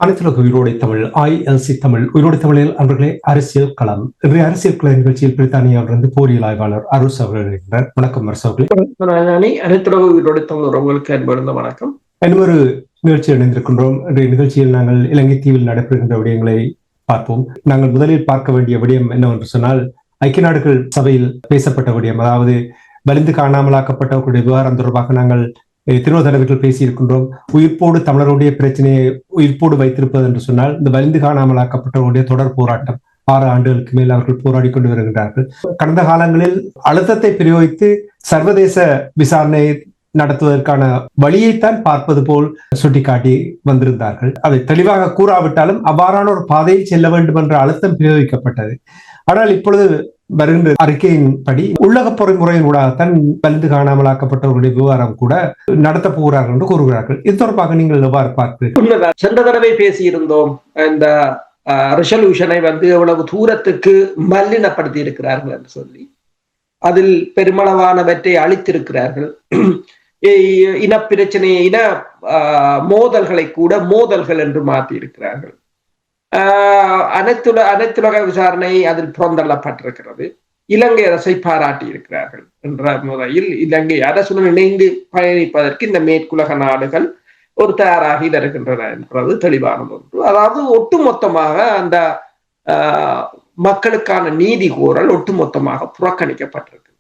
அனைத்துலக உயிரோடை தமிழ் ILC தமிழ் உயிரோடை தமிழில் அன்பர்களே அரசியல் களம். இன்றைய அரசியல் கள நிகழ்ச்சியில் பிரித்தானியாவிலிருந்து போரியல் ஆய்வாளர் அரூஸ் அவர்கள் இருக்கிறார். வணக்கம் அரசு அவர்களே. அனைத்துலக உயிரோடை தமிழ் உறவுகளுக்கு அன்பிருந்த வணக்கம். இன்னொரு நிகழ்ச்சியில் இணைந்திருக்கின்றோம். இன்றைய நிகழ்ச்சியில் நாங்கள் இலங்கை தீவில் நடைபெறுகின்ற விடயங்களை பார்ப்போம். நாங்கள் முதலில் பார்க்க வேண்டிய விடயம் என்னவென்று சொன்னால், ஐக்கிய நாடுகள் சபையில் பேசப்பட்ட விடயம், அதாவது வலிந்து காணாமலாக்கப்பட்டவர்களுடைய விவகாரம் தொடர்பாக நாங்கள் எத்தனையோ தடவைகள் பேசியிருக்கின்றோம். உயிர்ப்போடு தமிழருடைய பிரச்சனையை உயிர்ப்போடு வைத்திருப்பது என்று சொன்னால், இந்த வலிந்து காணாமலாக்கப்பட்டவருடைய தொடர் போராட்டம் 6 ஆண்டுகளுக்கு மேல் அவர்கள் போராடி கொண்டு வருகின்றார்கள். கடந்த காலங்களில் அழுத்தத்தை பிரயோகித்து சர்வதேச விசாரணை நடத்துவதற்கான வழியைத்தான் பார்ப்பது போல் சுட்டிக்காட்டி வந்திருந்தார்கள். அதை தெளிவாக கூறாவிட்டாலும் அவ்வாறான ஒரு பாதையில் செல்ல வேண்டும் என்ற அழுத்தம் பிரயோகிக்கப்பட்டது. ஆனால் இப்பொழுது வருகின்ற அறிக்கையின்படி உள்ளக பொறிமுறையின் ஊடாகத்தான் வலிந்து காணாமலாக்கப்பட்டவர்களுடைய விவகாரம் கூட நடத்த போகிறார்கள் என்று கூறுகிறார்கள். இது தொடர்பாக நீங்கள் எவ்வாறு பார்க்கிறீர்கள்? சென்ற தடவை பேசியிருந்தோம், இந்த ரெசல்யூஷனை எவ்வளவு தூரத்துக்கு மல்லினப்படுத்தி இருக்கிறார்கள் என்று சொல்லி, அதில் பெருமளவானவற்றை அளித்திருக்கிறார்கள். இனப்பிரச்சனையை, இன மோதல்களை கூட மோதல்கள் என்று மாற்றி இருக்கிறார்கள். அனைத்துலக விசாரணை அதில் புறந்தள்ளப்பட்டிருக்கிறது. இலங்கை அரசை பாராட்டி இருக்கிறார்கள் என்ற முறையில் இலங்கை அரசுடன் இணைந்து பயணிப்பதற்கு இந்த மேற்குலக நாடுகள் ஒரு தயாராகி வருகின்றன என்பது தெளிவான ஒன்று. அதாவது ஒட்டுமொத்தமாக அந்த மக்களுக்கான நீதி கோரல் ஒட்டுமொத்தமாக புறக்கணிக்கப்பட்டிருக்கிறது.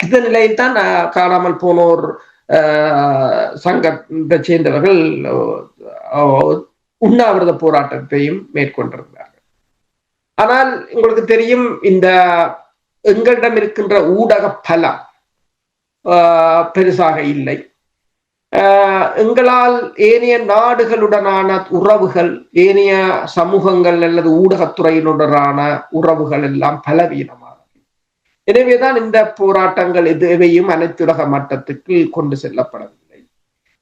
இந்த நிலையில் தான் காணாமல் போனோர் சங்கத்தை சேர்ந்தவர்கள் உண்ணாவிரத போராட்டத்தையும் மேற்கொண்டிருந்தார்கள். ஆனால் உங்களுக்கு தெரியும், இந்த எங்களிடம் இருக்கின்ற ஊடக பலம் பெருசாக இல்லை. எங்களால் ஏனைய நாடுகளுடனான உறவுகள், ஏனைய சமூகங்கள் அல்லது ஊடகத்துறையினுடனான உறவுகள் எல்லாம் பலவீனமானது. எனவேதான் இந்த போராட்டங்கள் எதுவையும் அனைத்துலக மட்டத்துக்கு கொண்டு செல்லப்படவில்லை.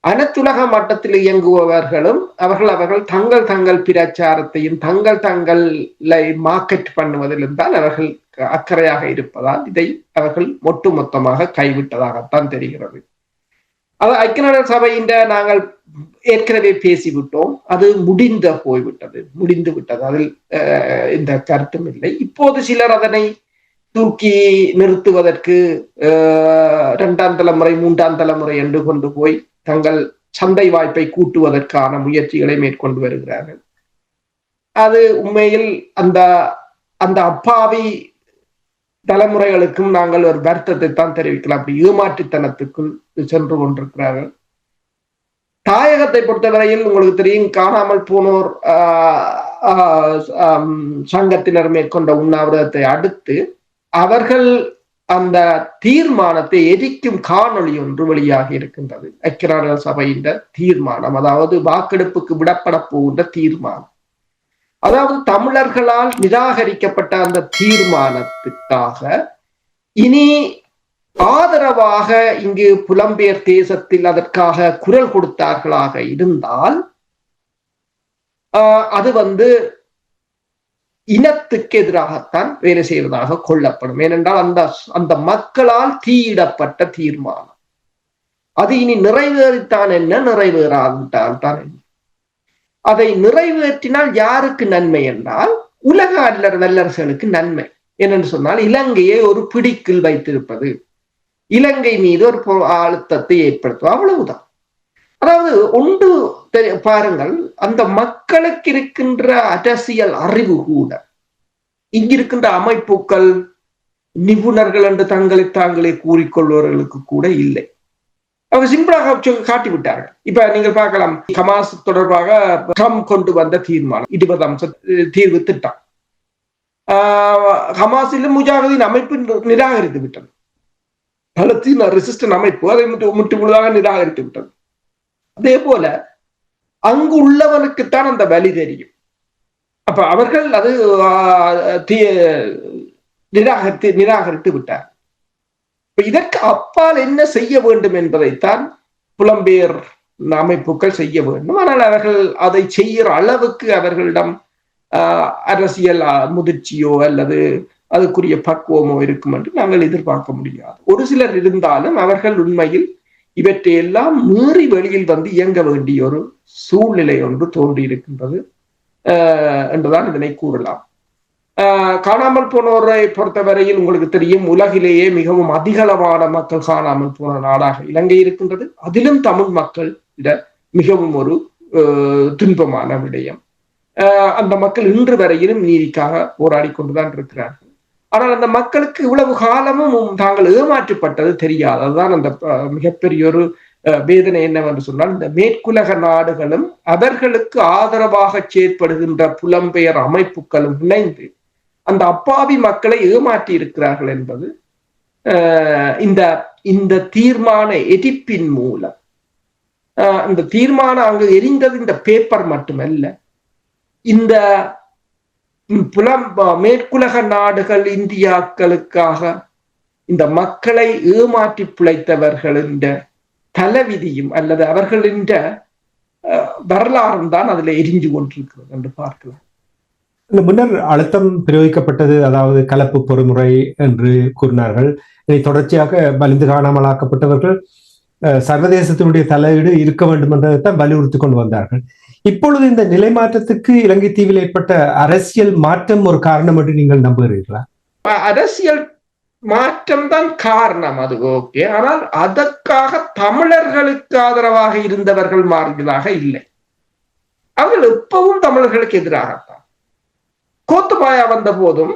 அனைத்துலக மட்டத்தில் இயங்குபவர்களும் அவர்கள் தங்கள் பிரச்சாரத்தையும் தங்களை மார்க்கெட் பண்ணுவதிலும் தான் அவர்கள் அக்கறையாக இருப்பதால் இதை அவர்கள் ஒட்டுமொத்தமாக கைவிட்டதாகத்தான் தெரிகிறது. அது ஐக்கிய நாடுகள் சபையின் நாங்கள் ஏற்கனவே பேசிவிட்டோம். அது முடிந்து விட்டது. அதில் இந்த கருத்தும் இல்லை. இப்போது சிலர் அதனை தூக்கி நிறுத்துவதற்கு 2ஆம் தலைமுறை 3ஆம் தலைமுறை என்று கொண்டு போய் தங்கள் சந்தை வாய்ப்பை கூட்டுவதற்கான முயற்சிகளை மேற்கொண்டு வருகிறார்கள். அது உண்மையில் அந்த அப்பாவி தலைமுறைகளுக்கும் நாங்கள் ஒரு வருத்தத்தை தான் தெரிவிக்கலாம். அப்படி ஏமாற்றுத்தனத்துக்குள் சென்று கொண்டிருக்கிறார்கள். தாயகத்தை பொறுத்தவரையில் உங்களுக்கு தெரியும், காணாமல் போனோர் சங்கத்தினர் மேற்கொண்ட உண்ணாவிரதத்தை அடுத்து அவர்கள் அந்த தீர்மானத்தை எரிக்கும் காணொளி ஒன்று வெளியாகி இருக்கின்றது. ஐக்கிய நாடுகள் சபையின் தீர்மானம், அதாவது வாக்கெடுப்புக்கு விடப்பட போகின்ற தீர்மானம். அதாவது தமிழர்களால் நிராகரிக்கப்பட்ட அந்த தீர்மானத்துக்காக இனி ஆதரவாக இங்கு புலம்பெயர் தேசத்தில் அதற்காக குரல் கொடுத்தார்களாக இருந்தால் அது இனத்துக்கு எதிராகத்தான் வேலை செய்வதாக கொள்ளப்படும். ஏனென்றால் அந்த மக்களால் தீயிடப்பட்ட தீர்மானம் அது இனி நிறைவேறித்தான் என்ன, நிறைவேறாவிட்டால் தான் என்ன. அதை நிறைவேற்றினால் யாருக்கு நன்மை என்றால் உலக வல்லரசுகளுக்கு நன்மை. என்னென்று சொன்னால், இலங்கையை ஒரு பிடிக்கில் வைத்திருப்பது, இலங்கை மீது ஒரு அழுத்தத்தை ஏற்படுத்துவது, அவ்வளவுதான். அதாவது ஒன்று பாருங்கள், அந்த மக்களுக்கு இருக்கின்ற அரசியல் அறிவு கூட இங்கிருக்கின்ற அமைப்புகள், நிபுணர்கள் என்று தங்களை தாங்களே கூறிக்கொள்வர்களுக்கு கூட இல்லை. அவங்க சிம்பிளாக காட்டி விட்டார்கள். இப்ப நீங்கள் பார்க்கலாம், ஹமாஸ் தொடர்பாக ட்ரம்ப் கொண்டு வந்த தீர்மானம் 20 அம்ச தீர்வு திட்டம், ஹமாஸிலும் முஜாஹிதீன் அமைப்பு நிராகரித்து விட்டது. பலஸ்தீன ரெசிஸ்டன்ட் அமைப்பு அதை முற்றுமுழுதாக நிராகரித்து விட்டது. அதே போல அங்கு உள்ளவனுக்குத்தான் அந்த வலி தெரியும். அப்ப அவர்கள் அது நிராகரித்து விட்டார். இதற்கு அப்பால் என்ன செய்ய வேண்டும் என்பதைத்தான் புலம்பெயர் அமைப்புகள் செய்ய வேண்டும். ஆனால் அவர்கள் அதை செய்கிற அளவுக்கு அவர்களிடம் அரசியல் முதிர்ச்சியோ அல்லது அதுக்குரிய பக்குவமோ இருக்கும் என்று நாங்கள் எதிர்பார்க்க முடியாது. ஒரு சிலர் இருந்தாலும் அவர்கள் உண்மையில் இவற்றையெல்லாம் மீறி வெளியில் வந்து இயங்க வேண்டிய ஒரு சூழ்நிலை ஒன்று தோன்றி இருக்கின்றது என்றுதான் இதனை கூறலாம். காணாமல் போனோரை பொறுத்தவரையில் உங்களுக்கு தெரியும், உலகிலேயே மிகவும் அதிகளவான மக்கள் காணாமல் போன நாடாக இலங்கை இருக்கின்றது. அதிலும் தமிழ் மக்கள் மிகவும் ஒரு துன்பமான விடயம். அந்த மக்கள் இன்று வரையிலும் நீதிக்காக போராடி கொண்டுதான் இருக்கிறார்கள். ஆனால் அந்த மக்களுக்கு இவ்வளவு காலமும் தாங்கள் ஏமாற்றப்பட்டது தெரியாது. அதுதான் அந்த மிகப்பெரிய ஒரு வேதனை என்னவென்று சொன்னால், இந்த மேற்குலக நாடுகளும் அவர்களுக்கு ஆதரவாக செயற்படுகின்ற புலம்பெயர் அமைப்புகளும் இணைந்து அந்த அப்பாவி மக்களை ஏமாற்றி இருக்கிறார்கள் என்பது இந்த தீர்மான எதிர்ப்பின் மூலம். இந்த தீர்மானம் அங்கு எரிந்தது இந்த பேப்பர் மட்டுமல்ல, இந்த மேற்குலக நாடுகள் இந்தியாக்களுக்காக இந்த மக்களை ஏமாற்றி பிழைத்தவர்களின் தலைவிதியும் அல்லது அவர்களின் வரலாறும் தான் அதுல எரிஞ்சு கொண்டிருக்கிறது என்று பார்க்கலாம். இந்த முன்னர் அழுத்தம் பிரயோகிக்கப்பட்டது, அதாவது கலப்பு பொறுமுறை என்று கூறினார்கள். இதை தொடர்ச்சியாக வலிந்து காணாமலாக்கப்பட்டவர்கள் சர்வதேசத்தினுடைய தலையீடு இருக்க வேண்டும் என்றதைத்தான் வலியுறுத்தி கொண்டு வந்தார்கள். இப்பொழுது இந்த நிலை மாற்றத்துக்கு இலங்கை தீவில் ஏற்பட்ட அரசியல் மாற்றம் ஒரு காரணம் என்று நீங்கள் நம்புகிறீர்களா? அரசியல் மாற்றம் தான் காரணம், அது ஓகே. ஆனால் அதற்காக தமிழர்களுக்கு ஆதரவாக இருந்தவர்கள் மாறுவதாக இல்லை. அவர்கள் எப்பவும் தமிழர்களுக்கு எதிராகத்தான். கோத்தபாயா வந்த போதும்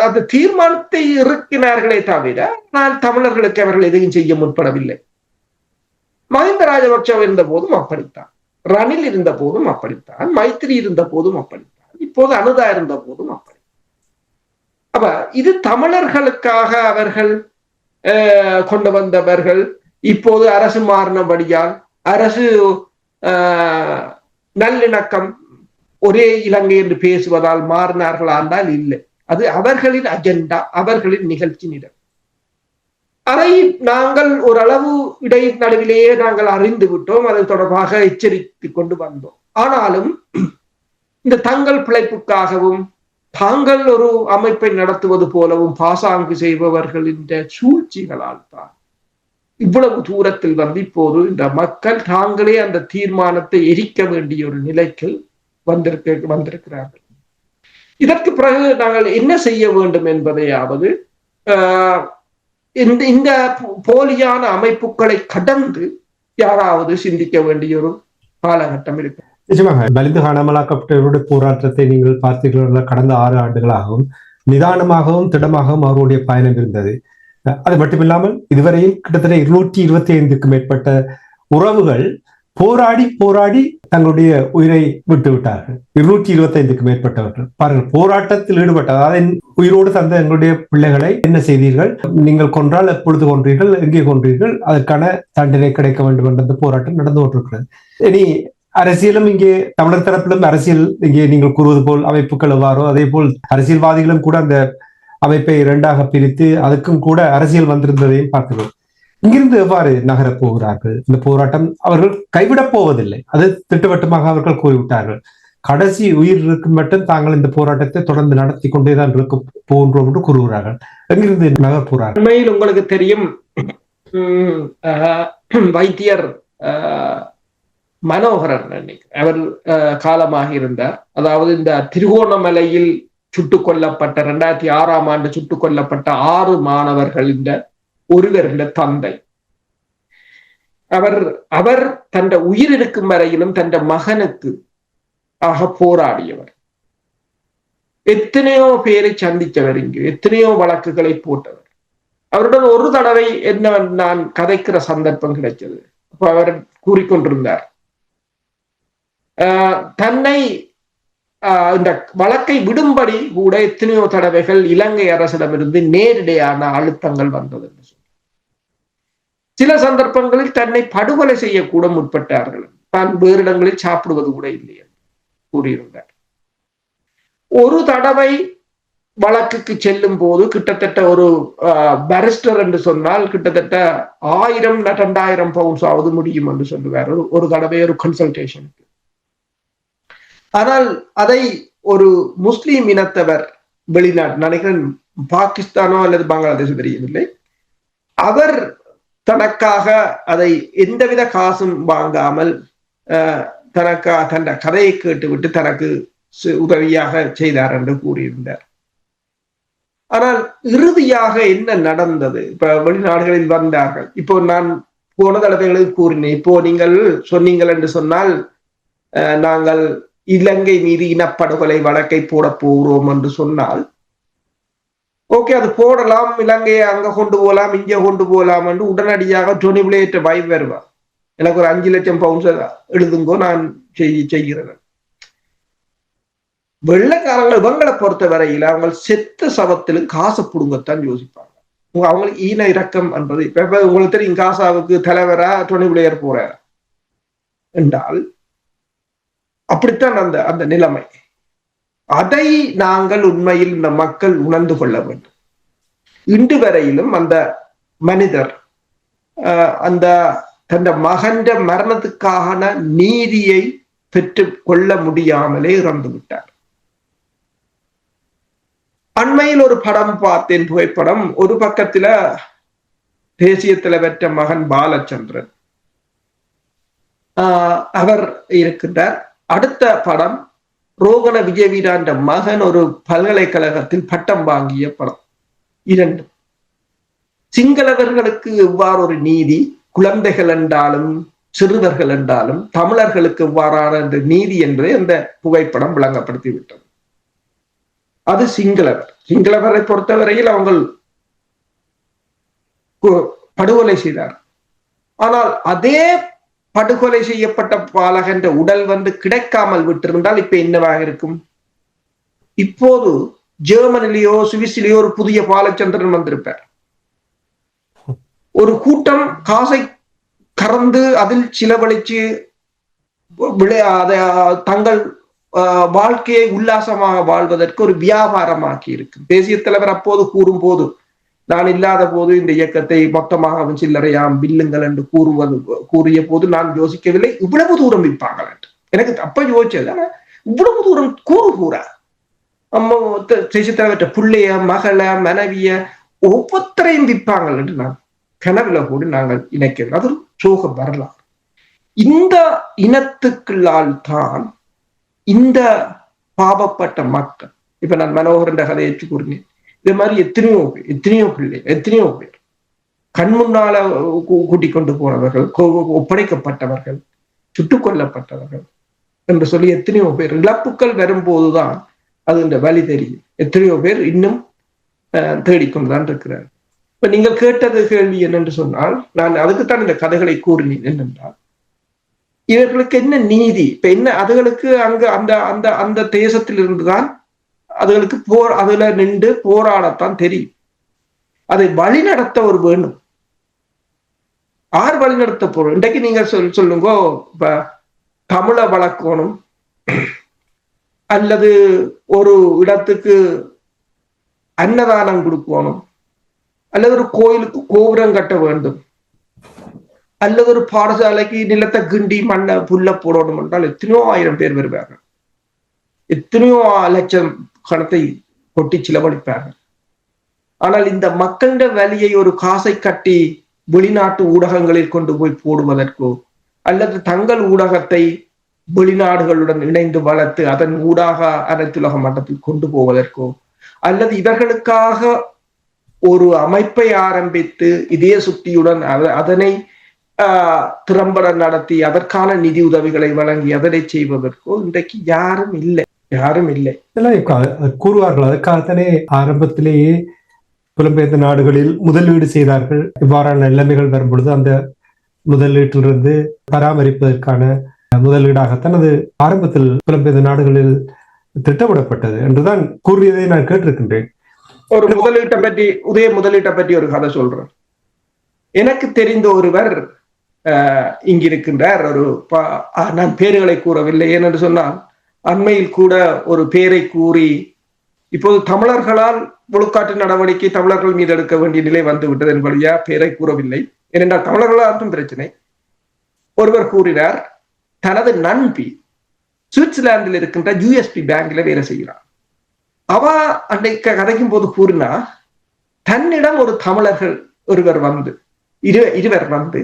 அந்த தீர்மானத்தை இறுக்கினார்களே தவிர நான் தமிழர்களுக்கு அவர்கள் எதையும் செய்ய முற்படவில்லை. மஹிந்த ராஜபக்ச இருந்த போதும் அப்படித்தான், ரணில் இருந்த போதும் அப்படித்தான், மைத்திரி இருந்த போதும் அப்படித்தான், இப்போது அனுதா இருந்த போதும் அப்படி. அப்ப இது தமிழர்களுக்காக அவர்கள் கொண்டு வந்தவர்கள். இப்போது அரசு மாறினபடியால் அரசு நல்லிணக்கம் ஒரே இலங்கை என்று பேசுவதால் மாறினார்களா என்றால் இல்லை. அது அவர்களின் அஜெண்டா, அவர்களின் நிகழ்ச்சி நிலம். அதை நாங்கள் ஓரளவு நடுவிலேயே நாங்கள் அறிந்து விட்டோம், அது தொடர்பாக எச்சரித்து கொண்டு வந்தோம். ஆனாலும் இந்த தங்கள் பிழைப்புக்காகவும் தாங்கள் ஒரு அமைப்பை நடத்துவது போலவும் பாசாங்கு செய்பவர்களின் சூழ்ச்சிகளால் தான் இவ்வளவு தூரத்தில் வந்து இப்போது இந்த மக்கள் தாங்களே அந்த தீர்மானத்தை எரிக்க வேண்டிய ஒரு நிலைக்கு வந்திருக்கிறார்கள். இதற்கு பிறகு நாங்கள் என்ன செய்ய வேண்டும் என்பதையாவது இந்த போலியான அமைப்புகளை கடந்து யாராவது சிந்திக்க வேண்டிய ஒரு காலகட்டம் இருக்கு. நிச்சயமாக வலிந்து காணாமலாக்கப்பட்டவருடைய போராட்டத்தை நீங்கள் பார்த்தீர்கள். கடந்த 6 ஆண்டுகளாகவும் நிதானமாகவும் திடமாகவும் அவருடைய பயணம் இருந்தது. அது மட்டுமில்லாமல் இதுவரையில் கிட்டத்தட்ட 225க்கும் மேற்பட்ட உறவுகள் போராடி போராடி தங்களுடைய உயிரை விட்டு விட்டார்கள். 225க்கும் மேற்பட்டவர்கள் பாருங்கள், போராட்டத்தில் ஈடுபட்ட, அதாவது உயிரோடு தந்த எங்களுடைய பிள்ளைகளை என்ன செய்தீர்கள், நீங்கள் கொன்றால் எப்பொழுது கொன்றீர்கள், எங்கே கொன்றீர்கள், அதற்கான தண்டனை கிடைக்க வேண்டும் என்ற போராட்டம் நடந்து கொண்டிருக்கிறது. இனி அரசியலும் இங்கே தமிழர் தரப்பிலும் அரசியல் இங்கே நீங்கள் கூறுவது போல் அமைப்புகள் எவ்வாறோ அதே போல் அரசியல்வாதிகளும் கூட அந்த அமைப்பை 2ஆக பிரித்து அதுக்கும் கூட அரசியல் வந்திருந்ததையும் பார்க்கிறோம். இங்கிருந்து எவ்வாறு நகரப் போகிறார்கள்? இந்த போராட்டம் அவர்கள் கைவிடப் போவதில்லை, அது திட்டவட்டமாக அவர்கள் கூறிவிட்டார்கள். கடைசி உயிர் இருக்கும் மட்டும் தாங்கள் இந்த போராட்டத்தை தொடர்ந்து நடத்தி கொண்டேதான் இருக்க போன்றோம் என்று கூறுகிறார்கள். எங்கிருந்து நகர் போகிறார்கள்? உண்மையில் உங்களுக்கு தெரியும், வைத்தியர் மனோகரன் அவர் காலமாக இருந்தார். அதாவது இந்த திருகோணமலையில் சுட்டுக் கொல்லப்பட்ட 2006ஆம் ஆண்டு சுட்டுக் கொல்லப்பட்ட 6 மாணவர்கள் ஒருவருடைய தந்தை. அவர் தன் உயிர் இருக்கும் வரையிலும் தன் மகனுக்கு ஆக போராடியவர். எத்தனையோ பேரை சந்தித்தவர், இங்கு எத்தனையோ வழக்குகளை போட்டவர். அவருடன் ஒரு தடவை என்ன நான் கதைக்கிற சந்தர்ப்பம் கிடைச்சது. அப்ப அவர் கூறிக்கொண்டிருந்தார், தன்னை இந்த வழக்கை விடும்படி கூட எத்தனையோ தடவைகள் இலங்கை அரசிடமிருந்து நேரடியான அழுத்தங்கள் வந்தது என்று சொல்லி, சில சந்தர்ப்பங்களில் தன்னை படுகொலை செய்யக்கூட முற்பட்டார்கள். தான் வேறு இடங்களில் சாப்பிடுவது கூட இல்லை என்று கூறியிருந்தார். ஒரு தடவை வழக்குக்கு செல்லும் போது கிட்டத்தட்ட ஒரு பாரிஸ்டர் என்று சொன்னால் கிட்டத்தட்ட 1000-2000 பவுண்ட்ஸ் ஆவது முடியும் என்று சொல்லுவார் ஒரு தடவை ஒரு கன்சல்டேஷனுக்கு. ஆனால் அதை ஒரு முஸ்லீம் இனத்தவர், வெளிநாட்டு நினைக்கிறேன் பாகிஸ்தானோ அல்லது பங்களாதேஷோ தெரியவில்லை, அவர் தனக்காக அதை எந்தவித காசும் வாங்காமல் தன் கதையை கேட்டுவிட்டு தனக்கு உதவியாக செய்தார் என்று கூறியிருந்தார். ஆனால் இறுதியாக என்ன நடந்தது? இப்ப வெளிநாடுகளில் வந்தார்கள். இப்போ நான் போன தடவைகளில் கூறினேன், இப்போ நீங்கள் சொன்னீங்கள் என்று சொன்னால் நாங்கள் இலங்கை மீது இனப்படுகொலை வழக்கை போட போகிறோம் என்று சொன்னால் ஓகே, அது போடலாம், இலங்கையை அங்க கொண்டு போகலாம், இங்க கொண்டு போகலாம் என்று உடனடியாக டொனி பிளேயர் வைப் வருவார். எனக்கு ஒரு 5 லட்சம் பவுண்ட்ஸ் எழுதுங்கோ, நான் செய்கிறேன். வெள்ளைக்காரங்கள் இவங்களை பொறுத்த வரையில அவங்க செத்த சவத்திலும் காசை புடுங்கத்தான் யோசிப்பாங்க. அவங்களுக்கு ஈன இறக்கம் என்பது இப்ப உங்களுக்கு தெரியும், காசாவுக்கு தலைவரா டொனி பிளேயர் போறார் என்றால் அப்படித்தான் அந்த நிலைமை. அதை நாங்கள் உண்மையில் இந்த மக்கள் உணர்ந்து கொள்ள வேண்டும். இன்று வரையிலும் அந்த மனிதர் அந்த தன் மகன் மரணத்துக்கான நீதியை பெற்று கொள்ள முடியாமலே இறந்து விட்டார். அண்மையில் ஒரு படம் பார்த்தேன், புகைப்படம். ஒரு பக்கத்துல தேசிய தலைவற்ற மகன் பாலச்சந்திரன் அவர் இருக்கின்றார். அடுத்த படம் ரோகண விஜயவீராண்ட மகன் ஒரு பல்கலைக்கழகத்தில் பட்டம் வாங்கிய படம். 2 சிங்களவர்களுக்கு எவ்வாறு ஒரு நீதி, குழந்தைகள் என்றாலும் சிறுவர்கள் என்றாலும் தமிழர்களுக்கு எவ்வாறான நீதி என்பதை அந்த புகைப்படம் விளங்கப்படுத்தி விட்டது. அது சிங்களவரை பொறுத்தவரையில் அவங்க படுகொலை செய்தார். ஆனால் அதே படுகொலை செய்யப்பட்ட பாலகன்ற உடல் கிடைக்காமல் விட்டிருந்தால் இப்ப என்னவாக இருக்கும்? இப்போது ஜெர்மனிலேயோ சுவிஸிலேயோ ஒரு புதிய பாலச்சந்திரன் வந்திருப்பார். ஒரு கூட்டம் காசை கறந்து அதில் சிலவழிச்சு தங்கள் வாழ்க்கையை உல்லாசமாக வாழ்வதற்கு ஒரு வியாபாரமாக்கி இருக்கு. தேசிய தலைவர் அப்போது கூறும் போது, நான் இல்லாத போது இந்த இயக்கத்தை மொத்தமாக சில்லறையாம் பில்லுங்கள் என்று கூறிய போது நான் யோசிக்கவில்லை இவ்வளவு தூரம் விற்பாங்கள் என்று. எனக்கு அப்ப யோசிச்சது, ஆனா இவ்வளவு தூரம் கூற அம்மா தேசிய தலைவற்ற பிள்ளைய, மகளை, மனைவிய ஒவ்வொருத்தரையும் விற்பாங்கள் என்று நான் கனவுல கூட நாங்கள் இணைக்கிறோம். அது சோகம் வரலாம். இந்த இனத்துக்குள்ளால் தான் இந்த பாவப்பட்ட மக்கள், இப்ப நான் மனோகரன் கதையை கூறினேன், இது மாதிரி எத்தனையோ பிள்ளை, எத்தனையோ பேர் கண் முன்னால கூட்டிக் கொண்டு போனவர்கள், ஒப்படைக்கப்பட்டவர்கள், சுட்டுக் கொல்லப்பட்டவர்கள் என்று சொல்லி எத்தனையோ பேர் இழப்புக்கள் வரும்போதுதான் அது இந்த வழி தெரியும். எத்தனையோ பேர் இன்னும் தேடிக்கொண்டுதான் இருக்கிறார். இப்ப நீங்கள் கேட்டது கேள்வி என்னென்று சொன்னால், நான் அதுக்குத்தான் இந்த கதைகளை கூறினேன். என்னென்றால் இவர்களுக்கு என்ன நீதி, இப்ப என்ன அதுகளுக்கு அங்கு அந்த அந்த அந்த தேசத்தில் இருந்துதான் அதுகளுக்கு அதுல நின்று போராடத்தான் தெரியும். அதை வழி நடத்த ஒரு வேணும். ஆறு வழி நடத்த போறோம். இன்றைக்கு நீங்க சொல்லுங்க, இப்ப தமிழை வளர்க்கணும், அல்லது ஒரு இடத்துக்கு அன்னதானம் கொடுக்கணும், அல்லது ஒரு கோயிலுக்கு கோபுரம் கட்ட வேண்டும், அல்லது ஒரு பாடசாலைக்கு நிலத்தை கிண்டி மண்ணை புல்ல போடணும் என்றால் எத்தனையோ 1000 பேர் வருவார்கள், எத்தனையோ லட்சம் கணத்தை கொட்டி செலவழிப்பார்கள். ஆனால் இந்த மக்களிட வலியை ஒரு காசை கட்டி வெளிநாட்டு ஊடகங்களில் கொண்டு போய் போடுவதற்கோ, அல்லது தங்கள் ஊடகத்தை வெளிநாடுகளுடன் இணைந்து வளர்த்து அதன் ஊடாக அனைத்துலக மட்டத்தில் கொண்டு போவதற்கோ, அல்லது இவர்களுக்காக ஒரு அமைப்பை ஆரம்பித்து இதே சுத்தியுடன் அதனை திறம்பட நடத்தி அதற்கான நிதி உதவிகளை வழங்கி அதனை செய்வதற்கோ இன்றைக்கு யாரும் இல்லை. கூறுவார்கள். அதுக்காகத்தானே ஆரம்பத்திலேயே புலம்பெயர்ந்த நாடுகளில் முதலீடு செய்தார்கள். இவ்வாறான நிலைமைகள் வரும்பொழுது அந்த முதலீட்டிலிருந்து பராமரிப்பதற்கான முதலீடாகத்தான் அது ஆரம்பத்தில் புலம்பெயர்ந்த நாடுகளில் திட்டமிடப்பட்டது என்றுதான் கூறியதை நான் கேட்டிருக்கின்றேன். ஒரு உதய முதலீட்டை பற்றி ஒரு கதை சொல்றேன். எனக்கு தெரிந்த ஒருவர் இங்கிருக்கின்றார். நான் பேர்களை கூறவில்லை, ஏனென்று சொன்னால் அண்மையில் கூட ஒரு பேரை கூறி இப்போது தமிழர்களால் ஒழுக்காற்று நடவடிக்கை தமிழர்கள் மீது எடுக்க வேண்டிய நிலை வந்துவிட்டது என்பதையா பேரை கூறவில்லை, ஏனென்றால் தமிழர்களாலும் பிரச்சனை. ஒருவர் கூறினார், தனது நண்பி சுவிட்சர்லாந்தில் இருக்கின்ற யூஎஸ்பி பேங்க்ல வேலை செய்கிறார். அவ அன்றைக்கு கதைக்கும் போது கூறினா, தன்னிடம் ஒரு தமிழர்கள் ஒருவர் வந்து இருவர் வந்து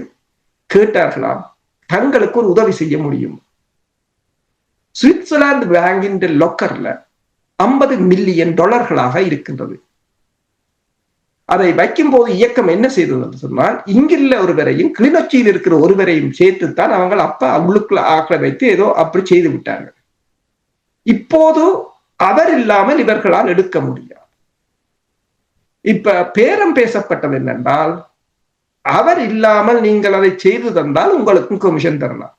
கேட்டார்களாம், தங்களுக்கு ஒரு உதவி செய்ய முடியும். சுவிட்சர்லாந்து பேங்கின் லொக்கர்ல $50 மில்லியன் இருக்கின்றது. அதை வைக்கும் போது இயக்கம் என்ன செய்தது என்று சொன்னால், இங்குள்ள ஒருவரையும் கிளிநொச்சியில் இருக்கிற ஒருவரையும் சேர்த்துத்தான் அவங்க அப்ப உள்ளுக்குள்ள ஆக்களை வைத்து ஏதோ அப்படி செய்து விட்டார்கள். இப்போது அவர் இல்லாமல் இவர்களால் எடுக்க முடியாது. இப்ப பேரம் பேசப்பட்டது என்னென்றால், அவர் இல்லாமல் நீங்கள் அதை செய்து தந்தால் உங்களுக்கும் கமிஷன் தரலாம்.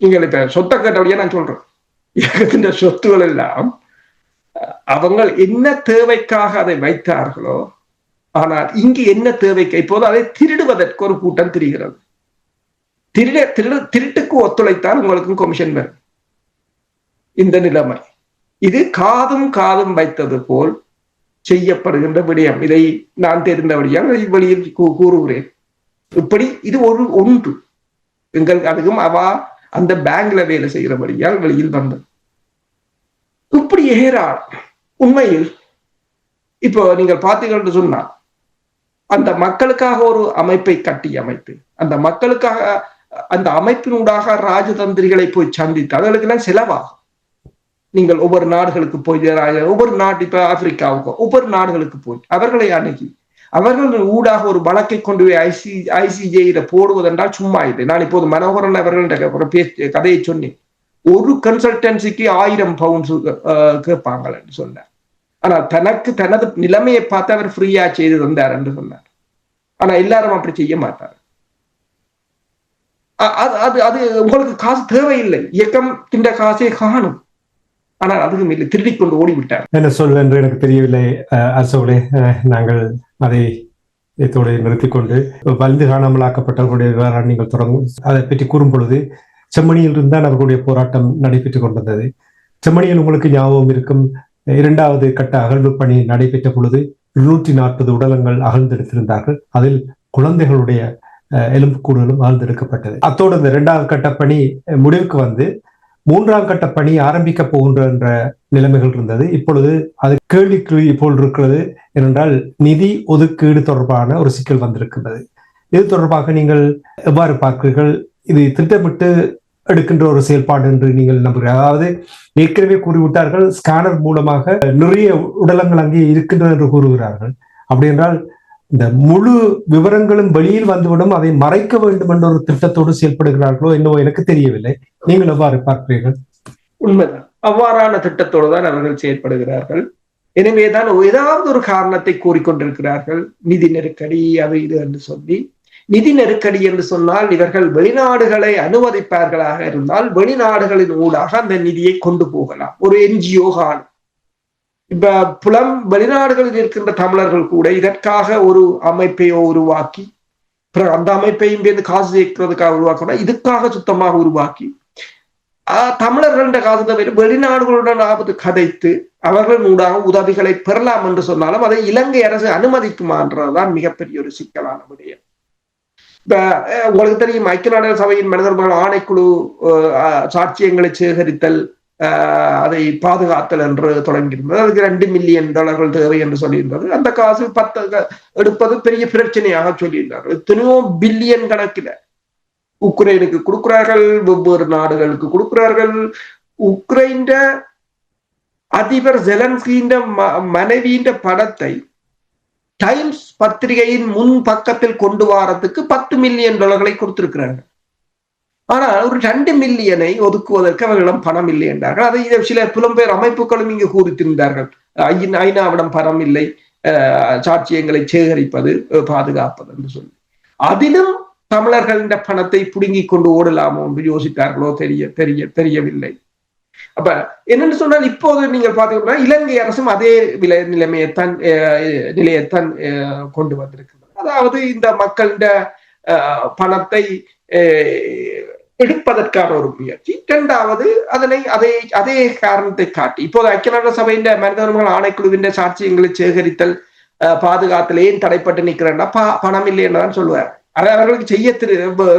நீங்கள் இப்ப சொத்தை கேட்டபடியா நான் சொல்றேன், இயக்கத்தின் சொத்துகள் எல்லாம் அவங்க என்ன தேவைக்காக அதை வைத்தார்களோ, ஆனால் இங்கு என்ன தேவைக்கு இப்போது அதை திருடுவதற்கு ஒரு கூட்டம் திரிகிறது. திருட்டுக்கு ஒத்துழைத்தால் உங்களுக்கும் கமிஷன் வரும். இந்த நிலைமை இது காதும் காதும் வைத்தது போல் செய்யப்படுகின்ற விடயம். இதை நான் தெரிந்தபடியால் வெளியில் கூறுகிறேன். இப்படி இது ஒரு ஒன்று எங்களுக்கு அதுக்கும் அவா அந்த பேங்க்ல வேலை செய்கிறபடியால் வெளியில் வந்தது. இப்படி ஏறாள். உண்மையில் இப்போ நீங்கள் பார்த்தீங்கன்னு சொன்னா, அந்த மக்களுக்காக ஒரு அமைப்பை கட்டி அமைத்து அந்த மக்களுக்காக அந்த அமைப்பினூடாக ராஜதந்திரிகளை போய் சந்தித்து அதுகளுக்கெல்லாம் செலவாகும். நீங்கள் ஒவ்வொரு நாடுகளுக்கு போய் ஒவ்வொரு நாட்டு இப்ப ஆப்பிரிக்காவுக்கு ஒவ்வொரு நாடுகளுக்கு போய் அவர்களை அணுகி அவர்கள் ஊடாக ஒரு வழக்கை கொண்டு போய் ஐசிஜேயில போடுவதென்றால் சும்மா இல்லை. நான் இப்போது மனோகரன் அவர்கள் கதையை சொன்னேன். ஒரு கன்சல்டன்சிக்கு 1000 பவுண்ட்ஸ் கேட்பாங்க என்று சொன்னார். ஆனா தனக்கு தனது நிலைமையை பார்த்து அவர் ஃப்ரீயா செய்து தந்தார் என்று சொன்னார். ஆனா எல்லாரும் அப்படி செய்ய மாட்டார். அது அது உங்களுக்கு காசு தேவையில்லை, இயக்கம் தின்ற காசே காணும். ஆனால் அதுவும் இல்லை, திருடிக் கொண்டு ஓடிவிட்டார். என்ன சொல்ல என்று எனக்கு தெரியவில்லை அரசோகளே. நாங்கள் அதை இதோடு நிறுத்திக் கொண்டு வலிந்து காணாமலாக்கப்பட்டவர்களுடைய விவகாரம் நீங்கள் தொடங்கும் அதை பற்றி கூறும் பொழுது, செம்மணியில் இருந்தால் அவர்களுடைய போராட்டம் நடைபெற்றுக் கொண்டிருந்தது. செம்மணியில் உங்களுக்கு ஞாபகம் இருக்கும், 2வது கட்ட அகழ்வு பணி நடைபெற்ற பொழுது 140 உடலங்கள் அகழ்ந்தெடுத்திருந்தார்கள். அதில் குழந்தைகளுடைய எலும்புக்கூடுகளும் அகழ்ந்தெடுக்கப்பட்டது. அத்தோடு இந்த 2வது கட்ட பணி முடிவுக்கு வந்து 3ஆம் கட்ட பணி ஆரம்பிக்க போகின்ற என்ற நிலைமைகள் இருந்தது. இப்பொழுது அது கேள்விக்குறி போல் இருக்கிறது. ஏனென்றால் நிதி ஒதுக்கீடு தொடர்பான ஒரு சிக்கல் வந்திருக்கின்றது. இது தொடர்பாக நீங்கள் எவ்வாறு பார்க்கிறீர்கள்? இது திட்டமிட்டு எடுக்கின்ற ஒரு செயல்பாடு என்று நீங்கள் நம்புகிறீர்கள்? அதாவது ஏற்கனவே கூறிவிட்டார்கள், ஸ்கேனர் மூலமாக நிறைய உடலங்கள் அங்கே இருக்கின்றது என்று கூறுகிறார்கள். அப்படி என்றால் இந்த முழு விவரங்களும் வெளியில் வந்துவிடும், அதை மறைக்க வேண்டும் என்ற ஒரு திட்டத்தோடு செயல்படுகிறார்களோ என்னவோ எனக்கு தெரியவில்லை. நீங்கள் எவ்வாறு பார்க்கிறீர்கள்? உண்மைதான், அவ்வாறான திட்டத்தோடு தான் அவர்கள் செயல்படுகிறார்கள். எனவேதான் ஏதாவது ஒரு காரணத்தை கூறிக்கொண்டிருக்கிறார்கள். நிதி நெருக்கடி அது இது என்று சொல்லி. நிதி நெருக்கடி என்று சொன்னால் இவர்கள் வெளிநாடுகளை அனுமதிப்பார்களாக இருந்தால் வெளிநாடுகளின் ஊடாக அந்த நிதியை கொண்டு போகலாம். ஒரு என்ஜிஓ காணும். இப்ப வெளிநாடுகளில் இருக்கின்ற தமிழர்கள் கூட இதற்காக ஒரு அமைப்பையோ உருவாக்கி அந்த அமைப்பையும் காசு சேர்க்கிறதுக்காக உருவாக்கணும், இதுக்காக சுத்தமாக உருவாக்கி தமிழர்கள காசு தவிர வெளிநாடுகளுடன் ஆபத்து கதைத்து அவர்கள் ஊடாக உதவிகளை பெறலாம் என்று சொன்னாலும் அதை இலங்கை அரசு அனுமதிக்குமான்றதுதான் மிகப்பெரிய ஒரு சிக்கலான விடயம். இப்ப உங்களுக்கு தெரியும், ஐக்கிய நாடுகள் சபையின் மனித உரிமைகள் ஆணைக்குழு சாட்சியங்களை சேகரித்தல் அதை பாதுகாத்தல் என்று தொடங்கியிருந்தது. அதுக்கு $2 மில்லியன் தேவை என்று சொல்லியிருந்தது. அந்த காசு 10 எடுப்பது பெரிய பிரச்சனையாக சொல்லியிருந்தார்கள். எத்தனையோ பில்லியன் கணக்கில் உக்ரைனுக்கு கொடுக்கிறார்கள், வெவ்வேறு நாடுகளுக்கு கொடுக்கிறார்கள். உக்ரைன் அதிபர் ஜெலன்ஸ்கியின் மனைவியின் படத்தை டைம்ஸ் பத்திரிகையின் முன் பக்கத்தில் கொண்டு வரத்துக்கு $10 மில்லியன் கொடுத்திருக்கிறார்கள். ஆனால் ஒரு 2 மில்லியனை ஒதுக்குவதற்கு அவர்களிடம் பணம் இல்லை என்றார்கள். அதை சில புலம்பெயர் அமைப்புகளும் இங்கு கூறித்திருந்தார்கள். ஐநாவிடம் பணம் இல்லை சாட்சியங்களை சேகரிப்பது பாதுகாப்பது என்று சொல்லி. அதிலும் தமிழர்களின் பணத்தை புடுங்கி கொண்டு ஓடலாமோ என்று யோசித்தார்களோ தெரியவில்லை. அப்ப என்னன்னு சொன்னால், இப்போது நீங்கள் பார்த்தீங்கன்னா இலங்கை அரசும் அதே நிலையைத்தான் கொண்டு வந்திருக்கிறது. அதாவது இந்த மக்களிட பணத்தை எடுப்பதற்கான ஒரு முயற்சி. 2வது அதே காரணத்தை காட்டி இப்போது ஐக்கிய நாடுகள் சபையின் மனித உரிமைகள் ஆணைக்குழுவின் சாட்சியங்களை சேகரித்தல் பாதுகாத்தல் ஏன் தடைப்பட்டு நிற்கிறேன்னா பணம் இல்லை என்றுதான் சொல்லுவார். அவர்களுக்கு செய்ய